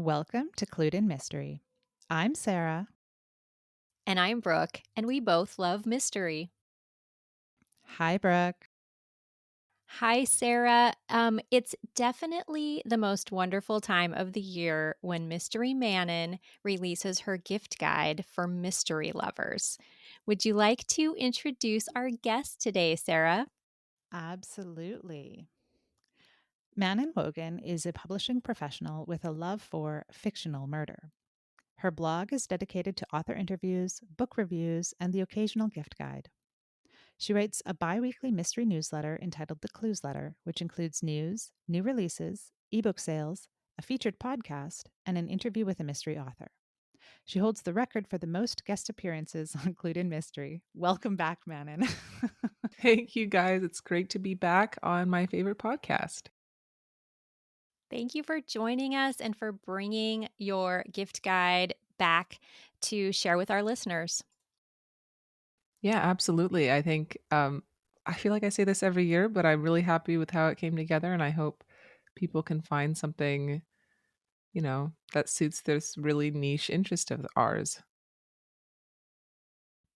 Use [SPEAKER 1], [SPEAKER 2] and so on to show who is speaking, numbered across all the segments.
[SPEAKER 1] Welcome to Clued in Mystery. I'm Sarah.
[SPEAKER 2] And I'm Brooke, and we both love mystery.
[SPEAKER 1] Hi, Brooke.
[SPEAKER 2] Hi, Sarah. It's definitely the most wonderful time of the year when Mystery Manon releases her gift guide for mystery lovers. Would you like to introduce our guest today, Sarah?
[SPEAKER 1] Absolutely. Manon Wogahn is a publishing professional with a love for fictional murder. Her blog is dedicated to author interviews, book reviews, and the occasional gift guide. She writes a bi weekly mystery newsletter entitled The Clues Letter, which includes news, new releases, ebook sales, a featured podcast, and an interview with a mystery author. She holds the record for the most guest appearances on Clued in Mystery. Welcome back, Manon.
[SPEAKER 3] Thank you guys. It's great to be back on my favorite podcast.
[SPEAKER 2] Thank you for joining us and for bringing your gift guide back to share with our listeners.
[SPEAKER 3] Yeah, absolutely. I feel like I say this every year, but I'm really happy with how it came together, and I hope people can find something, that suits this really niche interest of ours.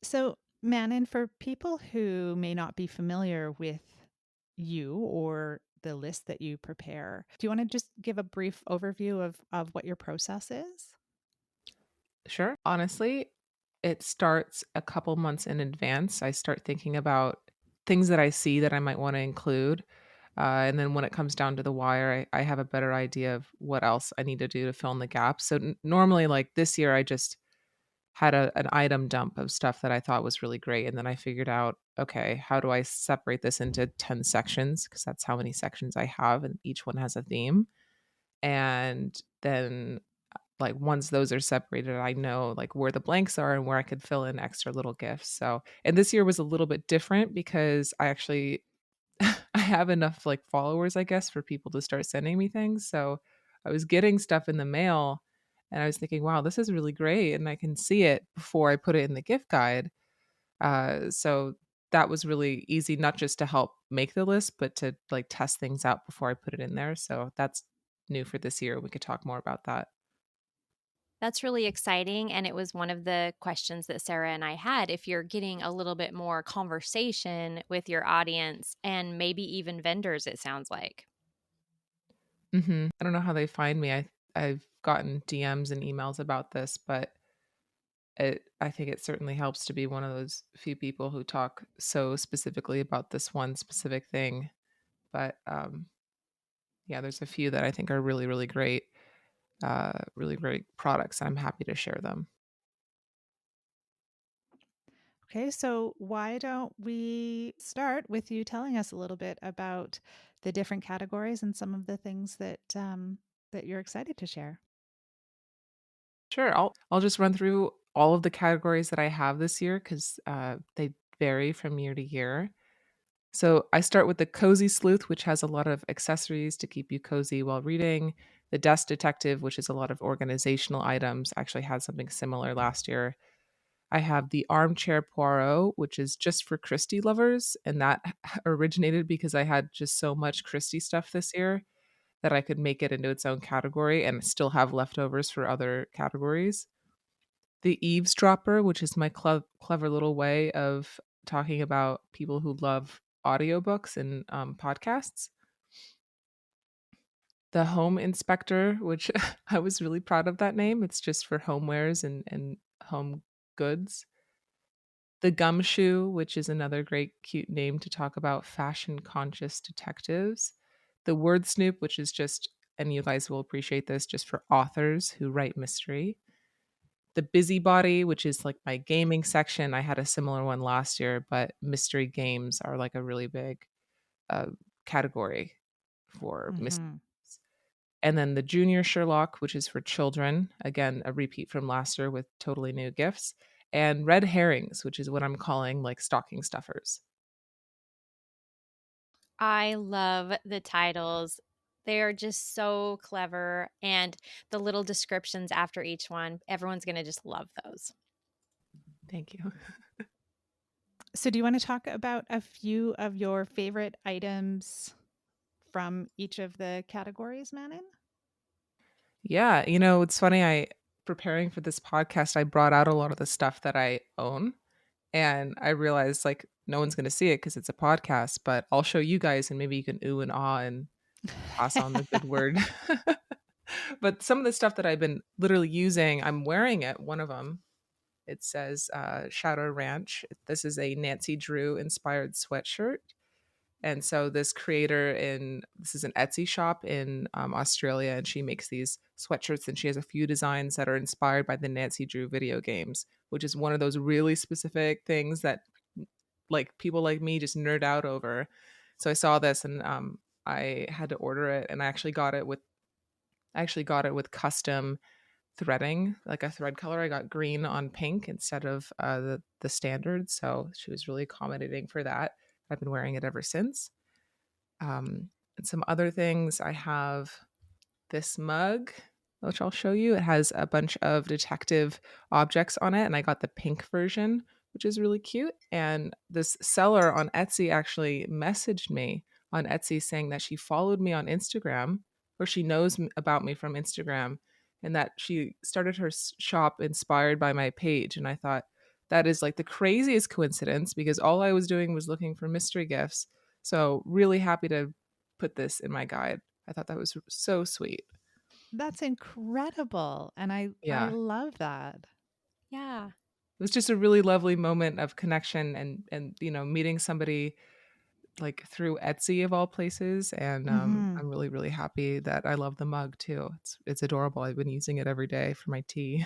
[SPEAKER 1] So, Manon, for people who may not be familiar with you or the list that you prepare, do you want to just give a brief overview of what your process is?
[SPEAKER 3] Sure. Honestly, it starts a couple months in advance. I start thinking about things that I see that I might want to include. And then when it comes down to the wire, I have a better idea of what else I need to do to fill in the gaps. So normally, like this year, I just had an item dump of stuff that I thought was really great. And then I figured out, okay, how do I separate this into 10 sections? Because that's how many sections I have, and each one has a theme. And then like once those are separated, I know like where the blanks are and where I could fill in extra little gifts. So, and this year was a little bit different because I actually I have enough like followers, I guess, for people to start sending me things. So I was getting stuff in the mail and I was thinking, wow, this is really great. And I can see it before I put it in the gift guide. So that was really easy, not just to help make the list, but to like test things out before I put it in there. So that's new for this year. We could talk more about that.
[SPEAKER 2] That's really exciting. And it was one of the questions that Sarah and I had. If you're getting a little bit more conversation with your audience and maybe even vendors, it sounds like.
[SPEAKER 3] I don't know how they find me. I've gotten DMs and emails about this, but I think it certainly helps to be one of those few people who talk so specifically about this one specific thing. But yeah, there's a few that I think are really great products. I'm happy to share them.
[SPEAKER 1] Okay, so why don't we start with you telling us a little bit about the different categories and some of the things that you're excited to share?
[SPEAKER 3] Sure, I'll just run through all of the categories that I have this year because they vary from year to year. So I start with the Cozy Sleuth, which has a lot of accessories to keep you cozy while reading. The Desk Detective, which is a lot of organizational items, actually had something similar last year. I have the Armchair Poirot, which is just for Christie lovers. And that originated because I had just so much Christie stuff this year that I could make it into its own category and still have leftovers for other categories. The Eavesdropper, which is my clever little way of talking about people who love audiobooks and podcasts. The Home Inspector, which I was really proud of that name. It's just for homewares and home goods. The Gumshoe, which is another great cute name to talk about fashion conscious detectives. The Word Snoop, which is just, and you guys will appreciate this, just for authors who write mystery. The Busybody, which is like my gaming section. I had a similar one last year, but mystery games are like a really big uh, category for mysteries.
[SPEAKER 1] Mm-hmm.
[SPEAKER 3] And then the Junior Sherlock, which is for children. Again, a repeat from last year with totally new gifts. And Red Herrings, which is what I'm calling like stocking stuffers.
[SPEAKER 2] I love the titles. They are just so clever. And the little descriptions after each one, everyone's going to just love those.
[SPEAKER 3] Thank you.
[SPEAKER 1] So, do you want to talk about a few of your favorite items from each of the categories, Manon?
[SPEAKER 3] Yeah, it's funny, I preparing for this podcast, I brought out a lot of the stuff that I own, and I realized, like, no one's gonna see it because it's a podcast, but I'll show you guys and maybe you can ooh and ah and pass on the good word. But some of the stuff that I've been literally using, I'm wearing it, one of them. It says, Shadow Ranch. This is a Nancy Drew inspired sweatshirt. And so this is an Etsy shop in Australia, and she makes these sweatshirts, and she has a few designs that are inspired by the Nancy Drew video games, which is one of those really specific things that like people like me just nerd out over. So I saw this and I had to order it, and I actually got it with custom threading, like a thread color. I got green on pink instead of the standard. So she was really accommodating for that. I've been wearing it ever since. And some other things, I have this mug, which I'll show you. It has a bunch of detective objects on it, and I got the pink version, which is really cute. And this seller on Etsy actually messaged me on Etsy saying that she followed me on Instagram, or she knows about me from Instagram, and that she started her shop inspired by my page. And I thought, that is like the craziest coincidence because all I was doing was looking for mystery gifts. So, really happy to put this in my guide. I thought that was so sweet.
[SPEAKER 1] That's incredible, and I
[SPEAKER 3] Yeah.
[SPEAKER 1] love that.
[SPEAKER 2] Yeah.
[SPEAKER 3] It was just a really lovely moment of connection and meeting somebody like through Etsy of all places, and
[SPEAKER 1] Mhm.
[SPEAKER 3] I'm really really happy that I love the mug too. It's adorable. I've been using it every day for my tea.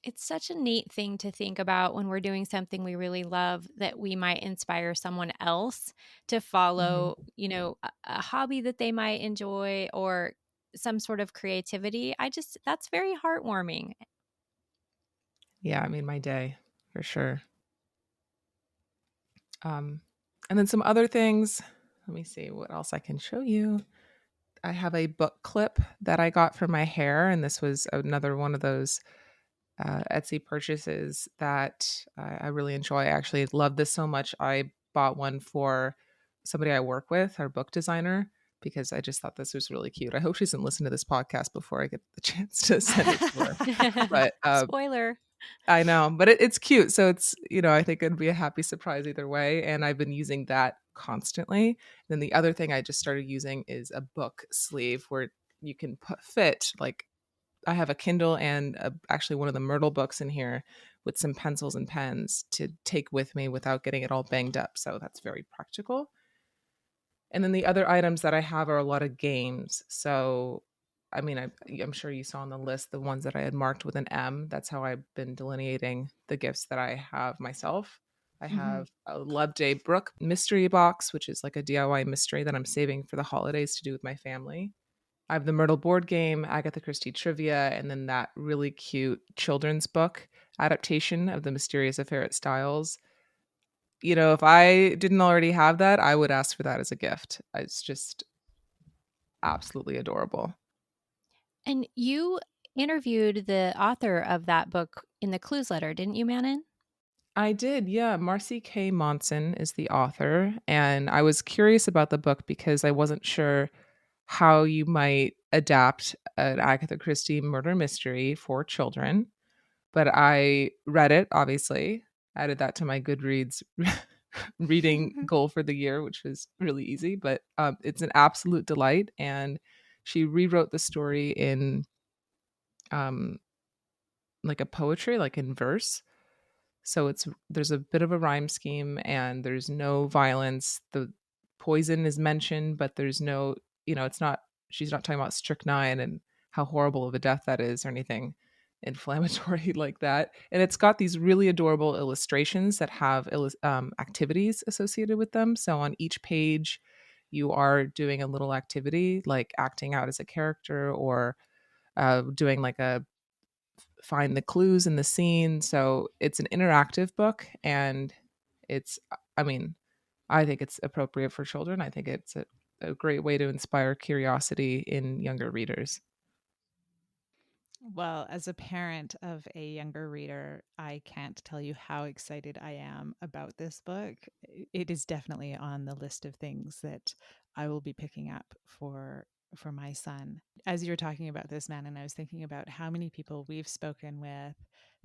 [SPEAKER 2] It's such a neat thing to think about when we're doing something we really love that we might inspire someone else to
[SPEAKER 3] Mhm.
[SPEAKER 2] follow, a hobby that they might enjoy or some sort of creativity. That's very heartwarming.
[SPEAKER 3] Yeah, I mean my day for sure. Um and then some other things. Let me see what else I can show you. I have a book clip that I got for my hair, and this was another one of those Etsy purchases that I really enjoy. I actually love this so much. I bought one for somebody I work with, our book designer, because I just thought this was really cute. I hope she doesn't listen to this podcast before I get the chance to send it to her. But
[SPEAKER 2] Spoiler.
[SPEAKER 3] I know, but it's cute. So I think it'd be a happy surprise either way. And I've been using that constantly. Then the other thing I just started using is a book sleeve where you can fit like I have a Kindle and actually one of the Myrtle books in here with some pencils and pens to take with me without getting it all banged up. So that's very practical. And then the other items that I have are a lot of games. So, I mean, I'm sure you saw on the list the ones that I had marked with an M. That's how I've been delineating the gifts that I have myself. I
[SPEAKER 1] Mhm.
[SPEAKER 3] have a Love Day Brook mystery box, which is like a DIY mystery that I'm saving for the holidays to do with my family. I have the Myrtle board game, Agatha Christie trivia, and then that really cute children's book adaptation of The Mysterious Affair at Styles. If I didn't already have that, I would ask for that as a gift. It's just absolutely adorable.
[SPEAKER 2] And you interviewed the author of that book in the clues letter, didn't you, Manon?
[SPEAKER 3] I did, yeah. Marci K. Monson is the author, and I was curious about the book because I wasn't sure how you might adapt an Agatha Christie murder mystery for children. But I read it, obviously, added that to my Goodreads reading goal for the year, which was really easy, but it's an absolute delight. And she rewrote the story in um, like a poetry, like in verse. So there's a bit of a rhyme scheme and there's no violence. The poison is mentioned, but there's no, it's not, she's not talking about strychnine and how horrible of a death that is or anything inflammatory like that. And it's got these really adorable illustrations that have activities associated with them. So on each page, you are doing a little activity like acting out as a character or doing like a find the clues in the scene. So it's an interactive book and I mean, I think it's appropriate for children. I think it's a great way to inspire curiosity in younger readers.
[SPEAKER 1] Well, as a parent of a younger reader, I can't tell you how excited I am about this book. It is definitely on the list of things that I will be picking up for for my son. As you were talking about this, man, and I was thinking about how many people we've spoken with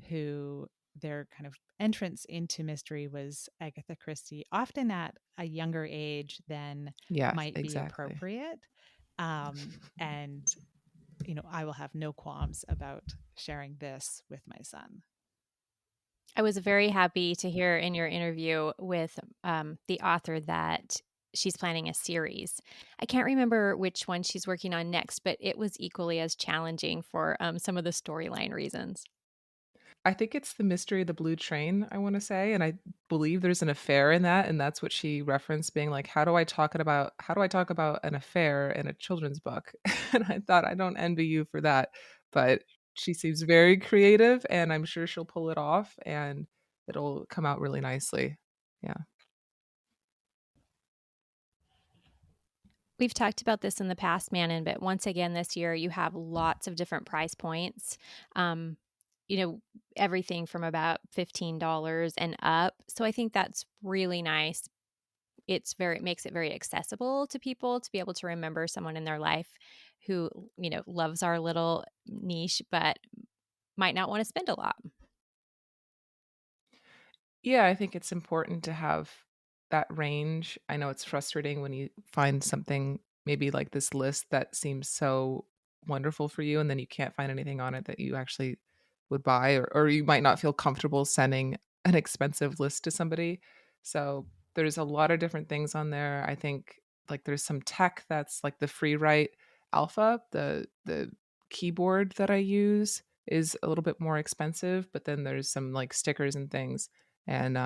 [SPEAKER 1] who their kind of entrance into mystery was Agatha Christie, often at a younger age than
[SPEAKER 3] Yes,
[SPEAKER 1] might be
[SPEAKER 3] exactly.
[SPEAKER 1] appropriate. And I will have no qualms about sharing this with my son.
[SPEAKER 2] I was very happy to hear in your interview with the author that she's planning a series. I can't remember which one she's working on next, but it was equally as challenging for some of the storyline reasons.
[SPEAKER 3] I think it's The Mystery of the Blue Train, I wanna say, and I believe there's an affair in that, and that's what she referenced being like, how do I talk about an affair in a children's book?" And I thought, "I don't envy you for that," but she seems very creative, and I'm sure she'll pull it off, and it'll come out really nicely. Yeah.
[SPEAKER 2] We've talked about this in the past, Manon, but once again this year you have lots of different price points. Um, you know, everything from about $15 and up. So I think that's really nice. It makes it very accessible to people to be able to remember someone in their life who, loves our little niche but might not want to spend a lot.
[SPEAKER 3] Yeah, I think it's important to have that range. I know it's frustrating when you find something maybe like this list that seems so wonderful for you, and then you can't find anything on it that you actually would buy, or you might not feel comfortable sending an expensive list to somebody. So there's a lot of different things on there. I think like there's some tech that's like the free write alpha, the keyboard that I use is a little bit more expensive, but then there's some like stickers and things, and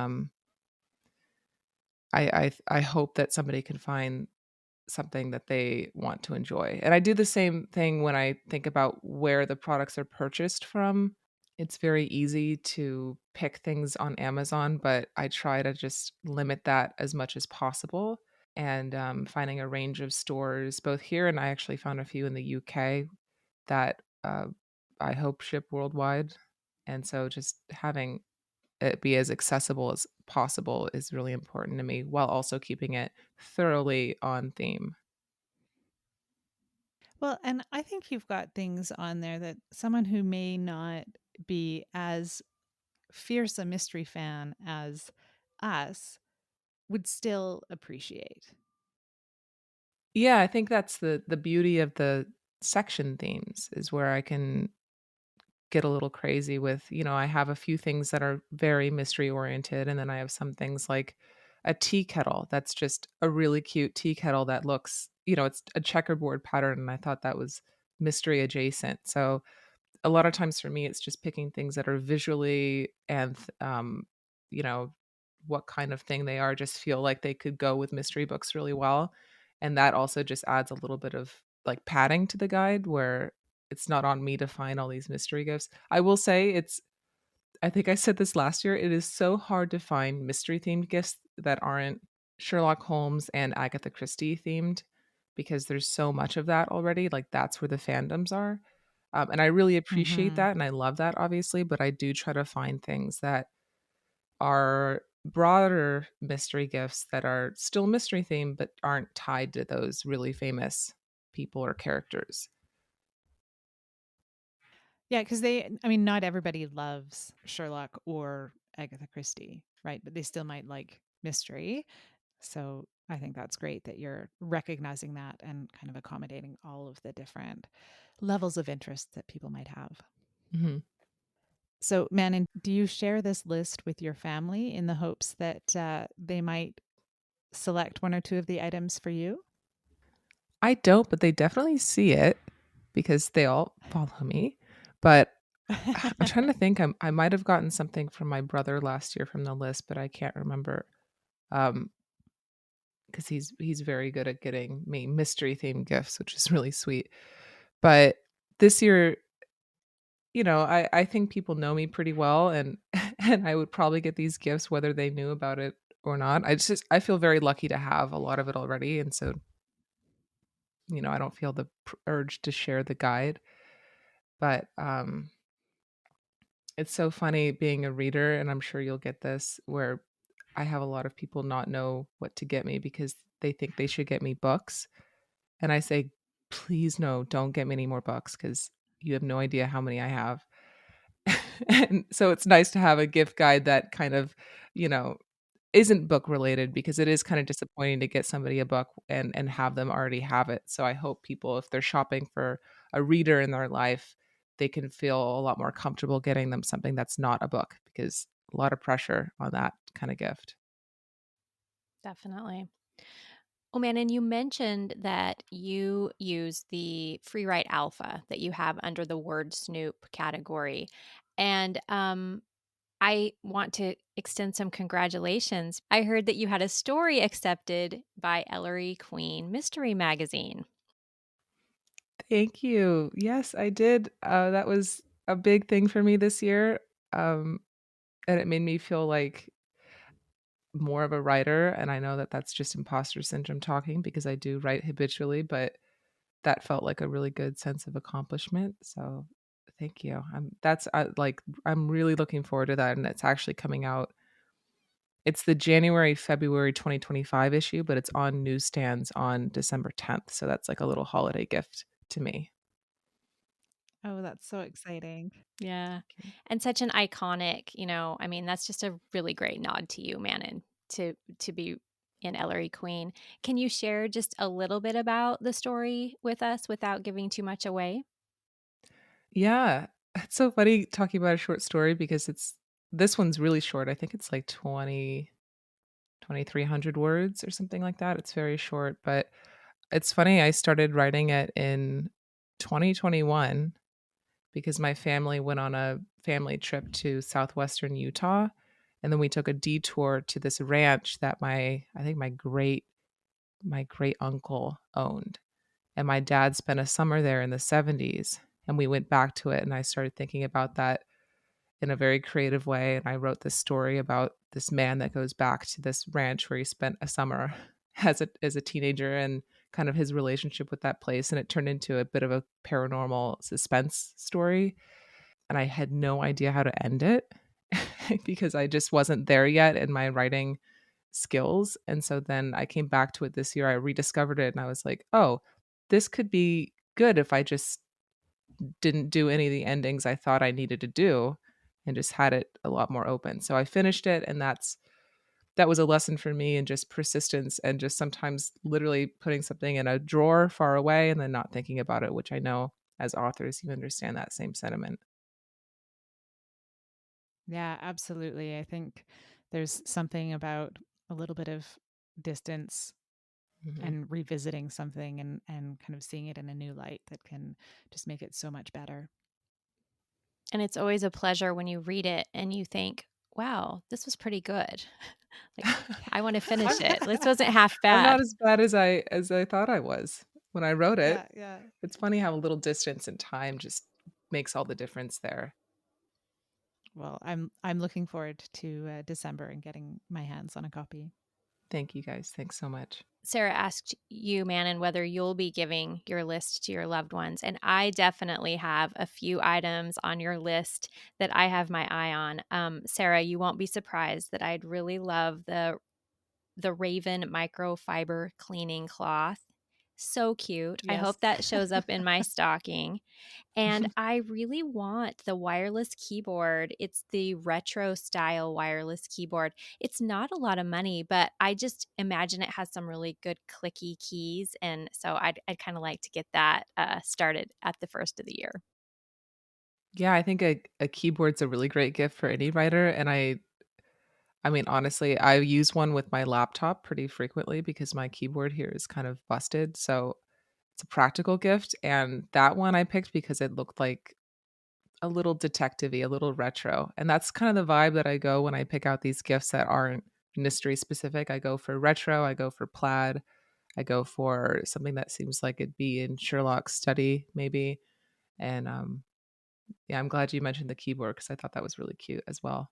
[SPEAKER 3] I hope that somebody can find something that they want to enjoy. And I do the same thing when I think about where the products are purchased from. It's very easy to pick things on Amazon, but I try to just limit that as much as possible. And finding a range of stores, both here and I actually found a few in the UK that I hope ship worldwide. And so just having it be as accessible as possible is really important to me while also keeping it thoroughly on theme.
[SPEAKER 1] Well, and I think you've got things on there that someone who may not be as fierce a mystery fan as us would still appreciate.
[SPEAKER 3] Yeah, I think that's the beauty of the section themes is where I can get a little crazy with, I have a few things that are very mystery oriented, and then I have some things like a tea kettle that's just a really cute tea kettle that looks, it's a checkerboard pattern, and I thought that was mystery adjacent. So a lot of times for me, it's just picking things that are visually and, you know, what kind of thing they are, just feel like they could go with mystery books really well. And that also just adds a little bit of like padding to the guide where it's not on me to find all these mystery gifts. I will say I think I said this last year, it is so hard to find mystery themed gifts that aren't Sherlock Holmes and Agatha Christie themed because there's so much of that already. Like that's where the fandoms are. And I really appreciate
[SPEAKER 1] Mhm.
[SPEAKER 3] that and I love that obviously, but I do try to find things that are broader mystery gifts that are still mystery themed but aren't tied to those really famous people or characters.
[SPEAKER 1] Yeah, because not everybody loves Sherlock or Agatha Christie, right? But they still might like mystery. So I think that's great that you're recognizing that and kind of accommodating all of the different levels of interest that people might have.
[SPEAKER 3] Mhm.
[SPEAKER 1] So, Manon, do you share this list with your family in the hopes that they might select one or two of the items for you?
[SPEAKER 3] I don't, but they definitely see it because they all follow me. But I'm trying to think. I might have gotten something from my brother last year from the list, but I can't remember. Because he's very good at getting me mystery themed gifts, which is really sweet. But this year, I think people know me pretty well, and and I would probably get these gifts whether they knew about it or not. I feel very lucky to have a lot of it already, and so I don't feel the urge to share the guide. But it's so funny being a reader, and I'm sure you'll get this, where I have a lot of people not know what to get me because they think they should get me books. And I say, please no, don't get me any more books because you have no idea how many I have. And so it's nice to have a gift guide that kind of, you know, isn't book related because it is kind of disappointing to get somebody a book and have them already have it. So I hope people, if they're shopping for a reader in their life, they can feel a lot more comfortable getting them something that's not a book because a lot of pressure on that kind of gift.
[SPEAKER 2] Definitely. Oh man, and you mentioned that you use the free write alpha that you have under the word snoop category. And I want to extend some congratulations. I heard that you had a story accepted by Ellery Queen Mystery Magazine.
[SPEAKER 3] Thank you. Yes, I did. That was a big thing for me this year. Um, and it made me feel like more of a writer. And I know that that's just imposter syndrome talking because I do write habitually, but that felt like a really good sense of accomplishment. So thank you. I'm really looking forward to that. And it's actually coming out. It's the January, February 2025 issue, but it's on newsstands on December 10th. So that's like a little holiday gift to me.
[SPEAKER 1] Oh, that's so exciting.
[SPEAKER 2] Yeah. And such an iconic, I mean, that's just a really great nod to you, Manon, to be in Ellery Queen. Can you share just a little bit about the story with us without giving too much away?
[SPEAKER 3] Yeah. It's so funny talking about a short story because this one's really short. I think it's like 2,300 words or something like that. It's very short, but it's funny. I started writing it in 2021 because my family went on a family trip to southwestern Utah. And then we took a detour to this ranch that I think my great uncle owned. And my dad spent a summer there in the 70s. And we went back to it. And I started thinking about that in a very creative way. And I wrote this story about this man that goes back to this ranch where he spent a summer as a teenager and kind of his relationship with that place. And it turned into a bit of a paranormal suspense story. And I had no idea how to end it because I just wasn't there yet in my writing skills. And so then I came back to it this year. I rediscovered it and I was like, oh, this could be good if I just didn't do any of the endings I thought I needed to do and just had it a lot more open. So I finished it and that was a lesson for me in just persistence and just sometimes literally putting something in a drawer far away and then not thinking about it, which I know as authors you understand that same sentiment.
[SPEAKER 1] Yeah, absolutely. I think there's something about a little bit of distance
[SPEAKER 3] Mhm.
[SPEAKER 1] and revisiting something and kind of seeing it in a new light that can just make it so much better.
[SPEAKER 2] And it's always a pleasure when you read it and you think, wow, this was pretty good. Like, I want to finish
[SPEAKER 3] I'm
[SPEAKER 2] it. This wasn't half
[SPEAKER 3] I'm not
[SPEAKER 2] bad.
[SPEAKER 3] as bad as I thought I was when I wrote it.
[SPEAKER 1] Yeah, yeah.
[SPEAKER 3] It's funny how a little distance and time just makes all the difference there.
[SPEAKER 1] Well, I'm looking forward to December and getting my hands on a copy.
[SPEAKER 3] Thank you guys. Thanks so much.
[SPEAKER 2] Sarah asked you, Manon, whether you'll be giving your list to your loved ones. And I definitely have a few items on your list that I have my eye on. Sarah, you won't be surprised that I'd really love the Raven microfiber cleaning cloth. So cute. I
[SPEAKER 1] Yes.
[SPEAKER 2] hope that shows up in my stocking. And I really want the wireless keyboard. It's the retro style wireless keyboard. It's not a lot of money, but I just imagine it has some really good clicky keys. And so I'd kind of like to get that started at the first of the year.
[SPEAKER 3] Yeah, I think a keyboard's a really great gift for any writer, and I mean, honestly, I use one with my laptop pretty frequently because my keyboard here is kind of busted, so it's a practical gift, and that one I picked because it looked like a little detective-y, a little retro, and that's kind of the vibe that I go when I pick out these gifts that aren't mystery specific. I go for retro, I go for plaid, I go for something that seems like it'd be in Sherlock's study maybe, and, yeah, I'm glad you mentioned the keyboard because I thought that was really cute as well.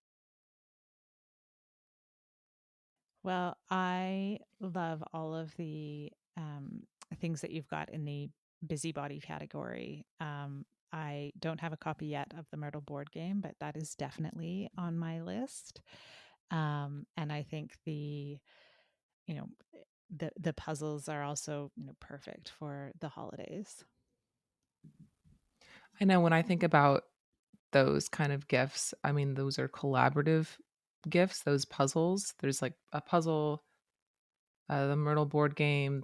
[SPEAKER 1] Well, I love all of the things that you've got in the busybody category. I don't have a copy yet of the Myrtle board game, but that is definitely on my list. And I think you know, the puzzles are also, perfect for the holidays.
[SPEAKER 3] I know when I think about those kind of gifts, I mean, those are collaborative gifts, those puzzles. There's like a puzzle, the Myrtle board game,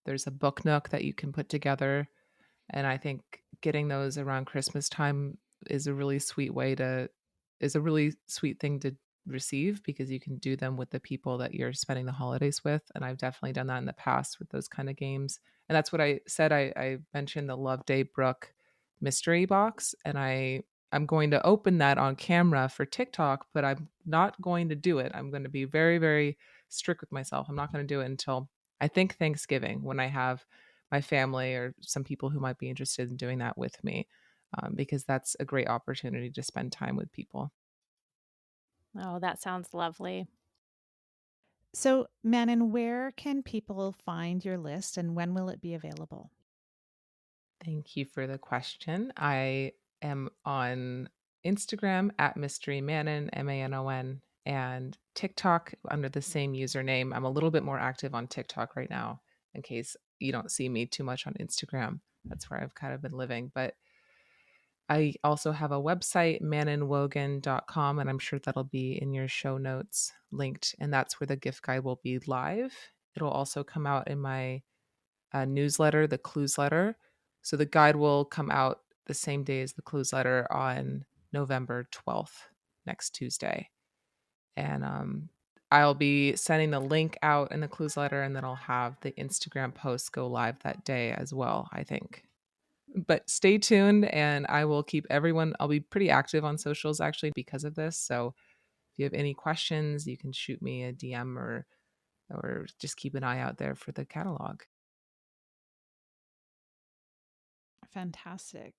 [SPEAKER 3] there's a book nook that you can put together. And I think getting those around Christmas time is a really sweet way to is a really sweet thing to receive because you can do them with the people that you're spending the holidays with. And I've definitely done that in the past with those kind of games. And that's what I said. I mentioned the Love Day Brook mystery box, and I'm going to open that on camera for TikTok, but I'm not going to do it. I'm going to be very, very strict with myself. I'm not going to do it until I think Thanksgiving when I have my family or some people who might be interested in doing that with me, because that's a great opportunity to spend time with people.
[SPEAKER 2] Oh, that sounds lovely.
[SPEAKER 1] So, Manon, where can people find your list and when will it be available?
[SPEAKER 3] Thank you for the question. I am on Instagram at Mystery Manon, Manon, and TikTok under the same username. I'm a little bit more active on TikTok right now in case you don't see me too much on Instagram. That's where I've kind of been living. But I also have a website, manonwogahn.com, and I'm sure that'll be in your show notes linked. And that's where the gift guide will be live. It'll also come out in my newsletter, the Clues Letter. So the guide will come out the same day as the Clues Letter on November 12th, next Tuesday. And I'll be sending the link out in the Clues Letter, and then I'll have the Instagram posts go live that day as well, I think. But stay tuned, and I will keep everyone, I'll be pretty active on socials actually because of this. So if you have any questions, you can shoot me a DM or just keep an eye out there for the catalog.
[SPEAKER 1] Fantastic.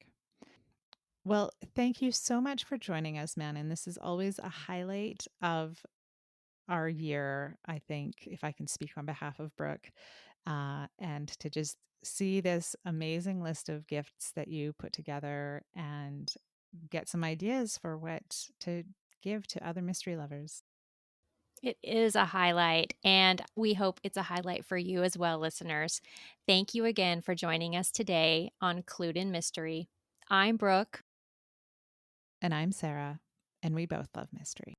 [SPEAKER 1] Well, thank you so much for joining us, Manon. This is always a highlight of our year, I think, if I can speak on behalf of Brooke, and to just see this amazing list of gifts that you put together and get some ideas for what to give to other mystery lovers.
[SPEAKER 2] It is a highlight, and we hope it's a highlight for you as well, listeners. Thank you again for joining us today on Clued in Mystery. I'm Brooke.
[SPEAKER 1] And I'm Sarah, and we both love mystery.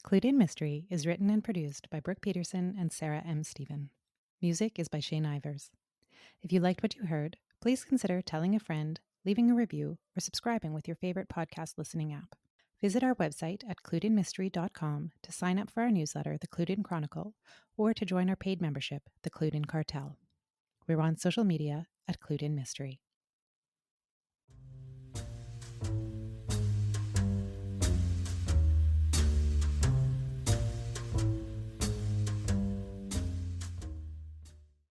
[SPEAKER 1] Clued in Mystery is written and produced by Brooke Peterson and Sarah M. Stephen. Music is by Shane Ivers. If you liked what you heard, please consider telling a friend, leaving a review, or subscribing with your favorite podcast listening app. Visit our website at cluedinmystery.com to sign up for our newsletter, The Clued In Chronicle, or to join our paid membership, The Clued In Cartel. We're on social media at Clued In Mystery.